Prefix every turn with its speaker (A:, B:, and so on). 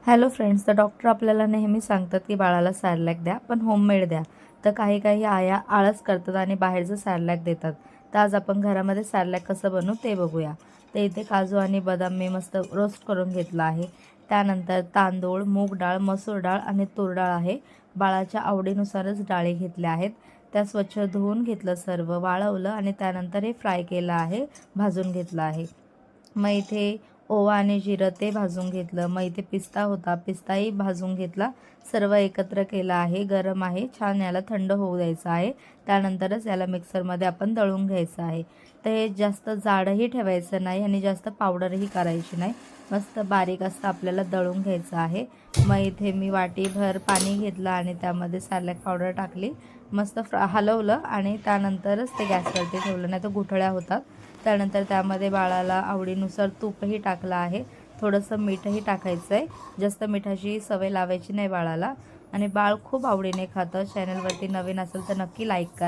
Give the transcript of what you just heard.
A: Hello friends, तर doctor आपल्याला नेहमी सांगतात की बाळाला सॅरलॅक द्या, पण होममेड द्या. तर काही काही आया आळस करतात आणि बाहेरचं सॅरलॅक देतात. तर आज आपण घरामध्ये सॅरलॅक कसं बनवू ते बघूया. तर इथे काजू आणि बदाम मी मस्त रोस्ट करून घेतला आहे. त्यानंतर तांदूळ, मूग डाळ, मसूर डाळ आणि तूर डाळ आहे. बाळाच्या आवडीनुसारच डाळी घेतल्या आहेत. त्या स्वच्छ धुवून घेतलं, सर्व वाळवलं आणि त्यानंतर हे फ्राय केलं आहे, भाजून घेतलं आहे. मग इथे ओवा आणि जिरं ते भाजून घेतलं. मग इथे पिस्ता होता, पिस्ताही भाजून घेतला. सर्व एकत्र केलं आहे. गरम आहे, छान याला थंड होऊ द्यायचं आहे. त्यानंतरच याला मिक्सरमध्ये आपण दळून घ्यायचं आहे. तर हे जास्त जाडही ठेवायचं नाही आणि जास्त पावडरही करायची नाही. मस्त बारीक असं आपल्याला दळून घ्यायचं आहे. मग इथे मी वाटीभर पाणी घेतलं आणि त्यामध्ये सॅरलॅक पावडर टाकली. मस्त हलवलं आणि त्यानंतरच ते गॅसवरती ठेवलं, नाही तर गुठळ्या होतात. त्यानंतर त्यामध्ये बाळाला आवडीनुसार तूपही टाकलं आहे. थोडंसं मीठही टाकायचं आहे. जास्त मिठाची सवय लावायची नाही बाळाला. आणि बाळ खूप आवडीने खातं. चॅनलवरती नवीन असेल तर नक्की लाईक करा.